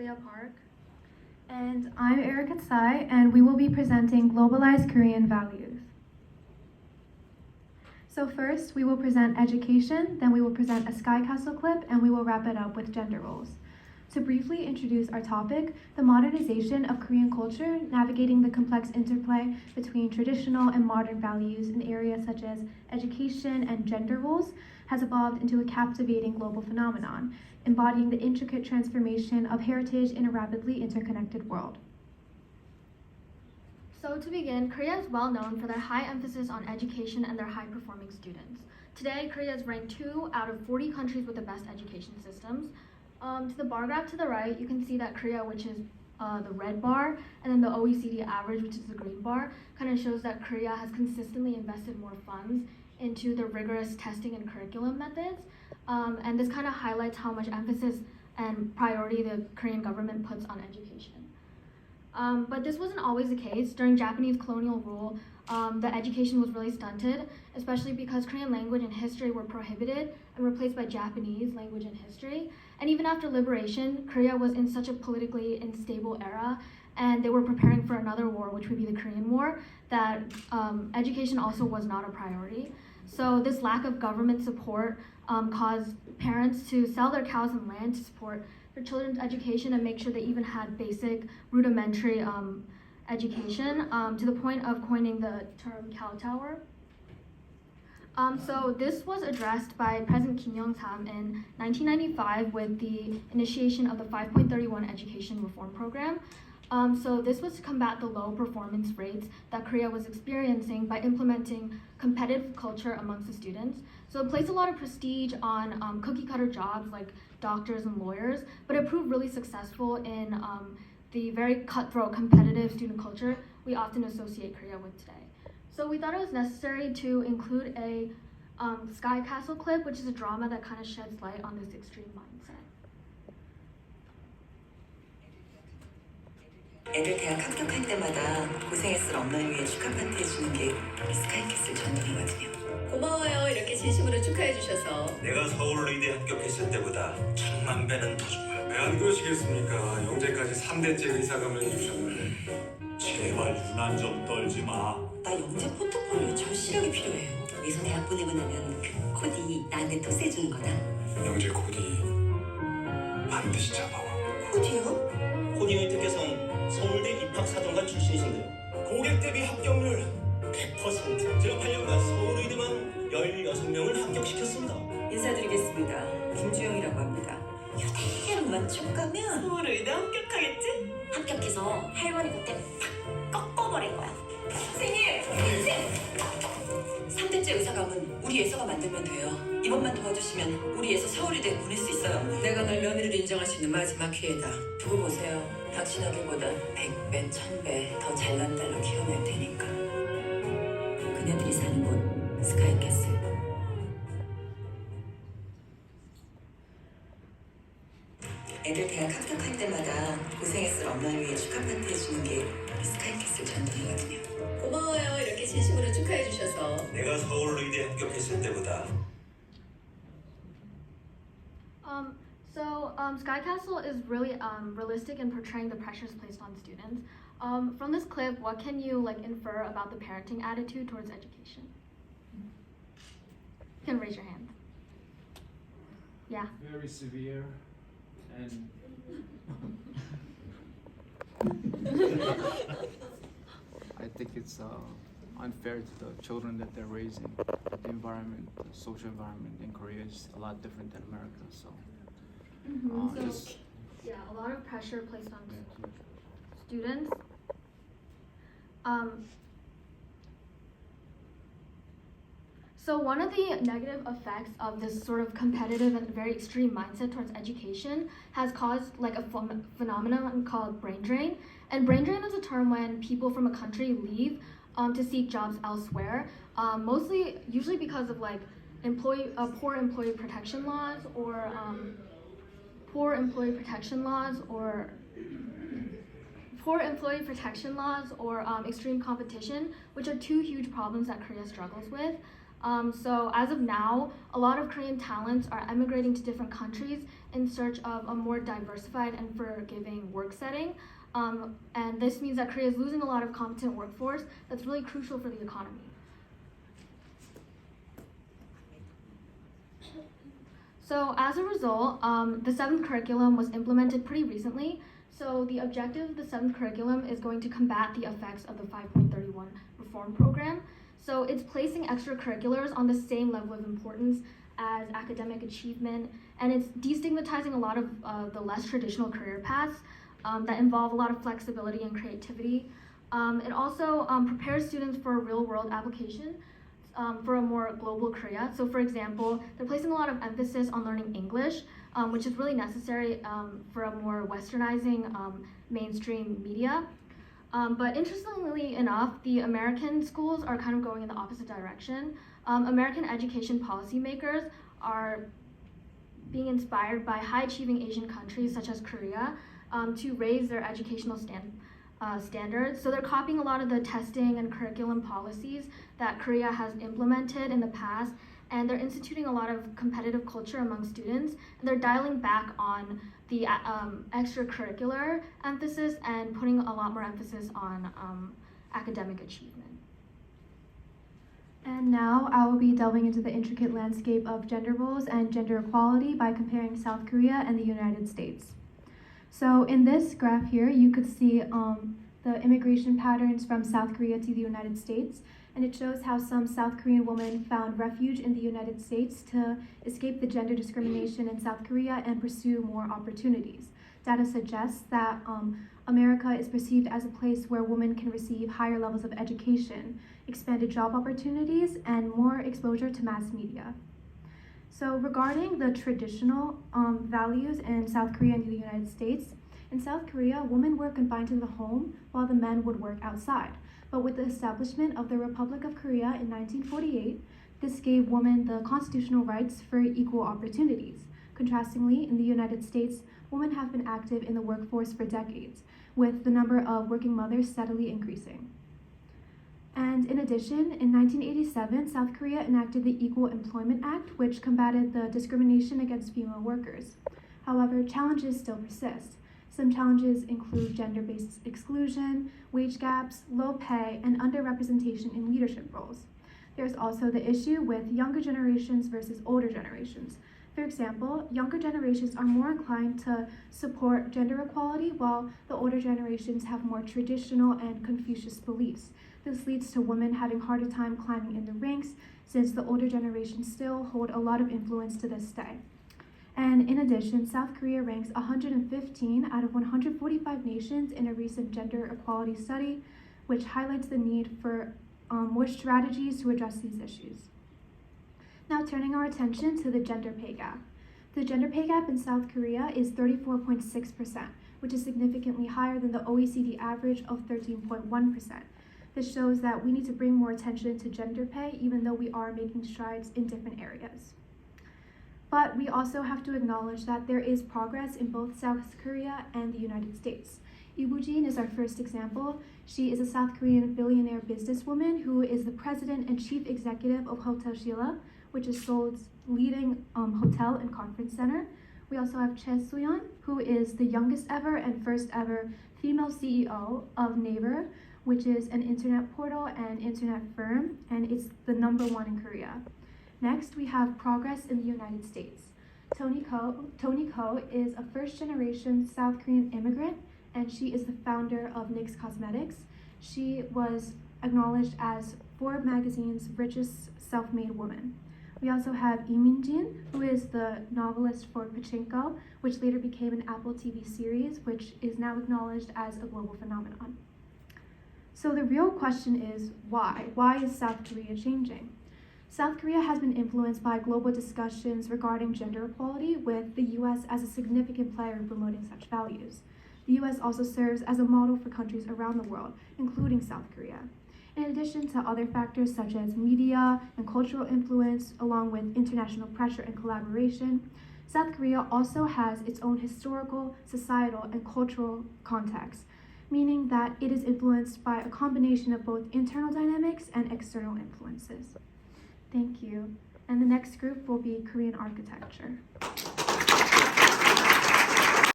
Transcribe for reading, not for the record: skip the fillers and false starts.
Leah Park. And I'm Erica Tsai, and we will be presenting Globalized Korean Values. So first, we will present education, then we will present a Sky Castle clip, and we will wrap it up with gender roles. To briefly introduce our topic, the modernization of Korean culture, navigating the complex interplay between traditional and modern values in areas such as education and gender roles, has evolved into a captivating global phenomenon, embodying the intricate transformation of heritage in a rapidly interconnected world. So to begin, Korea is well known for their high emphasis on education and their high-performing students. Today, Korea is ranked 2 out of 40 countries with the best education systems. To the bar graph to the right, you can see that Korea, which is the red bar, and then the OECD average, which is the green bar, kind of shows that Korea has consistently invested more funds into the rigorous testing and curriculum methods. And this kind of highlights how much emphasis and priority the Korean government puts on education. But this wasn't always the case. During Japanese colonial rule, the education was really stunted, especially because Korean language and history were prohibited and replaced by Japanese language and history. And even after liberation, Korea was in such a politically unstable era, and they were preparing for another war, which would be the Korean War, that education also was not a priority. So this lack of government support caused parents to sell their cows and land to support their children's education and make sure they even had basic rudimentary education, to the point of coining the term cow tower. So this was addressed by President Kim Young-sam in 1995 with the initiation of the 5.31 education reform program. So this was to combat the low performance rates that Korea was experiencing by implementing competitive culture amongst the students. So it placed a lot of prestige on cookie cutter jobs like doctors and lawyers, but it proved really successful in the very cutthroat competitive student culture we often associate Korea with today. So we thought it was necessary to include a Sky Castle clip, which is a drama that kind of sheds light on this extreme mindset. 애들 대학 합격할 때마다 고생했을 엄마를 위해 축하 파티 해주는 게 스카이캐슬 전통이거든요. 고마워요. 이렇게 진심으로 축하해 주셔서. 내가 서울 의대 합격했을 때보다 1000만 배는 더 좋아요. 왜 안 그러시겠습니까? 영재까지 3대째 의사감을 해주셨는데. 제발 유난 좀 떨지 마. 나 영재 포트폴리오 절실하게 필요해요. 여기서 대학 보내고 나면 그 코디 나한테 토스해주는 거다. 영재 코디 반드시 잡아와. 코디요? 코디의 특혜성 서울대 입학사정관 출신이신데요. 고객 대비 합격률 100%. 제가 8년간 서울의대만 16명을 합격시켰습니다. 인사드리겠습니다. 김주영이라고 합니다. 이대로만 쭉 가면 서울의대 합격하겠지? 합격해서 할머니 곁에 팍 꺾어버릴 거야. 선생님! 3대째 의사감은 우리 예서가 만들면 돼요. 이번만 도와주시면 우리 예서 서울의대 보낼 수 있어요. 내가 널 며느리로 인정할 수 있는 마지막 기회다. 두고 보세요. 당신에게보다 100배, 1000배 더 잘난 딸로 키워낼 테니까. 그녀들이 사는 곳 스카이캐슬. 애들 대학 합격할 때마다 고생했을 엄마를 위해 축하 파티 해주는 게 스카이캐슬 전통이거든요. 고마워요. 이렇게 진심으로 축하해 주셔서. 내가 서울 의대 합격했을 때보다 Sky Castle is really realistic in portraying the pressures placed on students. From this clip, what can you infer about the parenting attitude towards education? You can raise your hand. Yeah. Very severe and I think it's unfair to the children that they're raising. The environment, the social environment in Korea is a lot different than America, so A lot of pressure placed on students. So one of the negative effects of this sort of competitive and very extreme mindset towards education has caused a phenomenon called brain drain. And brain drain is a term when people from a country leave to seek jobs elsewhere, usually because of poor employee protection laws or extreme competition, which are two huge problems that Korea struggles with. So as of now, a lot of Korean talents are emigrating to different countries in search of a more diversified and forgiving work setting. And this means that Korea is losing a lot of competent workforce that's really crucial for the economy. So as a result, the 7th curriculum was implemented pretty recently. So the objective of the 7th curriculum is going to combat the effects of the 5.31 reform program. So it's placing extracurriculars on the same level of importance as academic achievement, and it's destigmatizing a lot of the less traditional career paths that involve a lot of flexibility and creativity. It also prepares students for real-world application for a more global Korea. So for example, they're placing a lot of emphasis on learning English, which is really necessary for a more westernizing mainstream media. But interestingly enough, the American schools are kind of going in the opposite direction. American education policymakers are being inspired by high-achieving Asian countries such as Korea to raise their educational standards. So they're copying a lot of the testing and curriculum policies that Korea has implemented in the past, and they're instituting a lot of competitive culture among students, and they're dialing back on the extracurricular emphasis and putting a lot more emphasis on academic achievement. And now I will be delving into the intricate landscape of gender roles and gender equality by comparing South Korea and the United States. So in this graph here, you could see the immigration patterns from South Korea to the United States, and it shows how some South Korean women found refuge in the United States to escape the gender discrimination in South Korea and pursue more opportunities. Data suggests that America is perceived as a place where women can receive higher levels of education, expanded job opportunities, and more exposure to mass media. So regarding the traditional values in South Korea and the United States, in South Korea, women were confined to the home while the men would work outside. But with the establishment of the Republic of Korea in 1948, this gave women the constitutional rights for equal opportunities. Contrastingly, in the United States, women have been active in the workforce for decades, with the number of working mothers steadily increasing. And in addition, in 1987, South Korea enacted the Equal Employment Act, which combated the discrimination against female workers. However, challenges still persist. Some challenges include gender-based exclusion, wage gaps, low pay, and underrepresentation in leadership roles. There's also the issue with younger generations versus older generations. For example, younger generations are more inclined to support gender equality, while the older generations have more traditional and Confucius beliefs. This leads to women having harder time climbing in the ranks, since the older generations still hold a lot of influence to this day. And in addition, South Korea ranks 115 out of 145 nations in a recent gender equality study, which highlights the need for more strategies to address these issues. Now turning our attention to the gender pay gap. The gender pay gap in South Korea is 34.6%, which is significantly higher than the OECD average of 13.1%. This shows that we need to bring more attention to gender pay, even though we are making strides in different areas. But we also have to acknowledge that there is progress in both South Korea and the United States. Lee Woo-jin is our first example. She is a South Korean billionaire businesswoman who is the president and chief executive of Hotel Sheila, which is Seoul's leading hotel and conference center. We also have Choi Soo-yeon, who is the youngest ever and first ever female CEO of Naver, which is an internet portal and internet firm, and it's the #1 in Korea. Next, we have progress in the United States. Tony Ko is a first-generation South Korean immigrant, and she is the founder of NYX Cosmetics. She was acknowledged as Forbes magazine's richest self-made woman. We also have Lee Min-jin, who is the novelist for Pachinko, which later became an Apple TV series, which is now acknowledged as a global phenomenon. So the real question is why? Why is South Korea changing? South Korea has been influenced by global discussions regarding gender equality, with the US as a significant player in promoting such values. The US also serves as a model for countries around the world, including South Korea. In addition to other factors such as media and cultural influence, along with international pressure and collaboration, South Korea also has its own historical, societal, and cultural context, meaning that it is influenced by a combination of both internal dynamics and external influences. Thank you. And the next group will be Korean architecture.